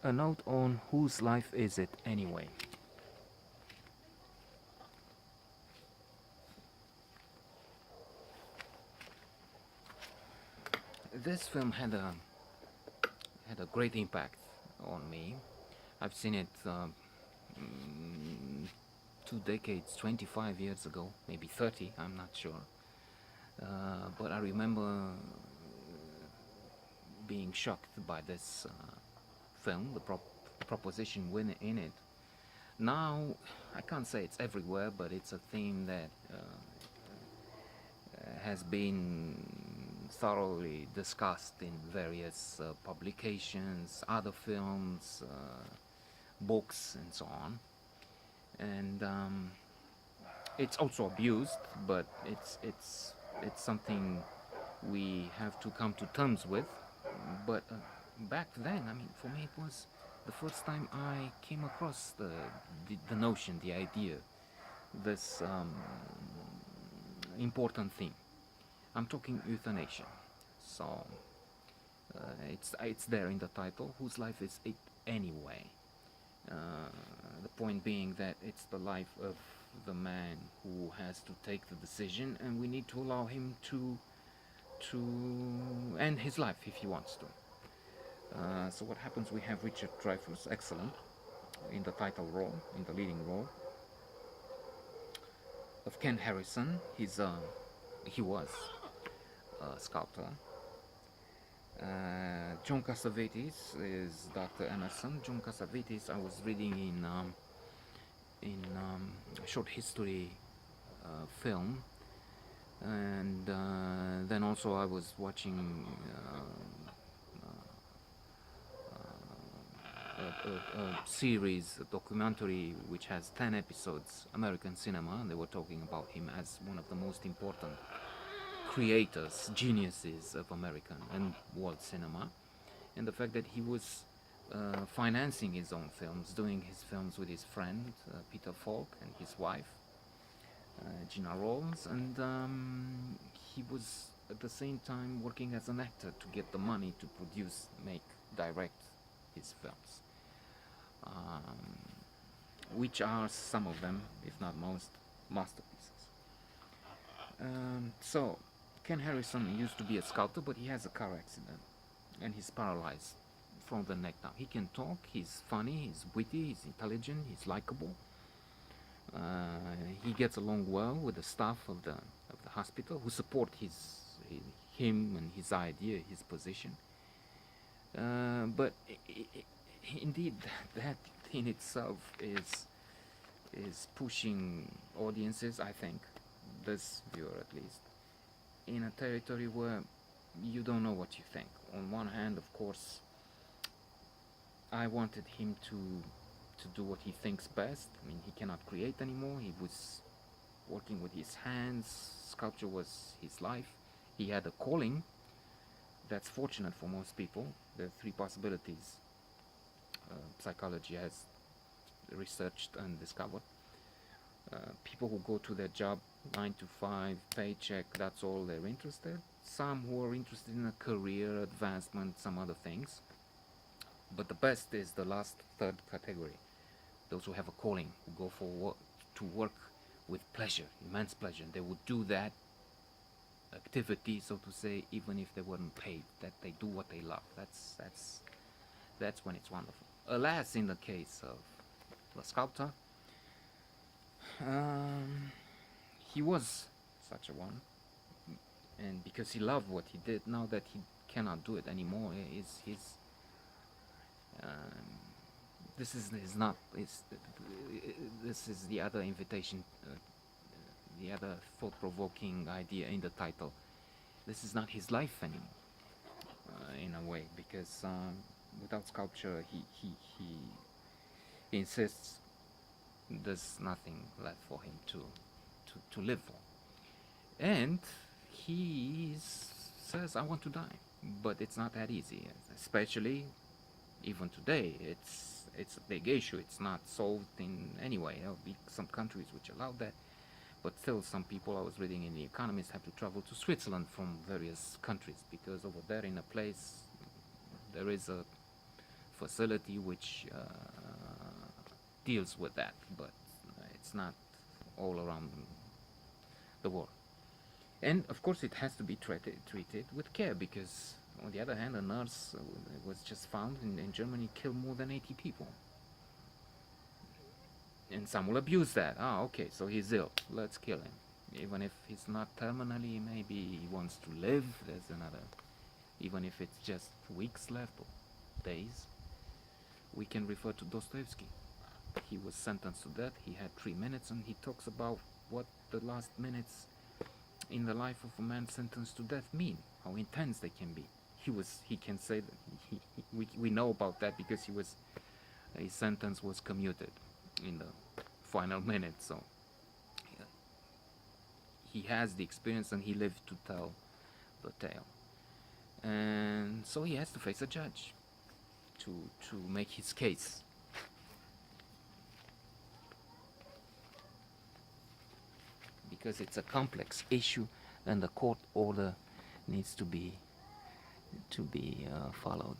A note on whose life is it anyway. This film had a great impact on me. I've seen it 2 decades, 25 years ago, maybe 30, I'm not sure. But I remember being shocked by this film, the proposition in it. Now, I can't say it's everywhere, but it's a theme that has been thoroughly discussed in various publications, other films, books, and so on. And it's also abused, but it's something we have to come to terms with. But back then, I mean, for me, it was the first time I came across the notion, the idea, this important theme. I'm talking euthanasia. So it's there in the title. Whose life is it anyway? The point being that it's the life of the man who has to take the decision, and we need to allow him to end his life if he wants to. So what happens? We have Richard Dreyfuss, excellent, in the title role, in the leading role. Of Ken Harrison, he was a sculptor. John Cassavetes is Dr. Emerson. John Cassavetes, I was reading in a short history film, and then also I was watching a series, a documentary which has 10 episodes, American cinema, and they were talking about him as one of the most important creators, geniuses of American and world cinema, and the fact that he was financing his own films, doing his films with his friend Peter Falk and his wife Gina Rolls, and he was at the same time working as an actor to get the money to produce, make, direct his films, which are some of them, if not most, masterpieces. So Ken Harrison used to be a sculptor, but he has a car accident and he's paralyzed from the neck down. He can talk, he's funny, he's witty, he's intelligent, he's likable. He gets along well with the staff of the hospital, who support him and his idea, his position. But indeed, that in itself is pushing audiences, I think, this viewer at least, in a territory where you don't know what you think. On one hand, of course, I wanted him to do what he thinks best. I mean, he cannot create anymore. He was working with his hands. Sculpture was his life. He had a calling. That's fortunate for most people. There are three possibilities psychology has researched and discovered. People who go to their job, 9 to 5, paycheck, that's all they're interested. Some who are interested in a career, advancement, some other things. But the best is the last, third category. Those who have a calling, who go to work with pleasure, immense pleasure. They would do that activity, so to say, even if they weren't paid. That they do what they love. That's when it's wonderful. Alas, in the case of the sculptor, he was such a one, and because he loved what he did, now that he cannot do it anymore, this is the other invitation, the other thought-provoking idea in the title. This is not his life anymore, in a way, because without sculpture, he insists there's nothing left for him to live for, and he says, "I want to die," but it's not that easy, especially even today. It's a big issue. It's not solved in any way. There'll be some countries which allow that, but still, some people, I was reading in The Economist, have to travel to Switzerland from various countries because over there, in a place, there is a facility which deals with that, but it's not all around the world. And of course, it has to be treated with care, because on the other hand, a nurse was just found in Germany killed more than 80 people. And some will abuse that. Ah, okay, so he's ill. Let's kill him. Even if he's not terminally, maybe he wants to live. There's another. Even if it's just weeks left or days, we can refer to Dostoevsky. He was sentenced to death. He had 3 minutes, and he talks about what the last minutes in the life of a man sentenced to death mean, how intense they can be. He can say that we know about that because his sentence was commuted in the final minute, so he has the experience and he lived to tell the tale. And so he has to face a judge to make his case. Because it's a complex issue and the court order needs to be followed.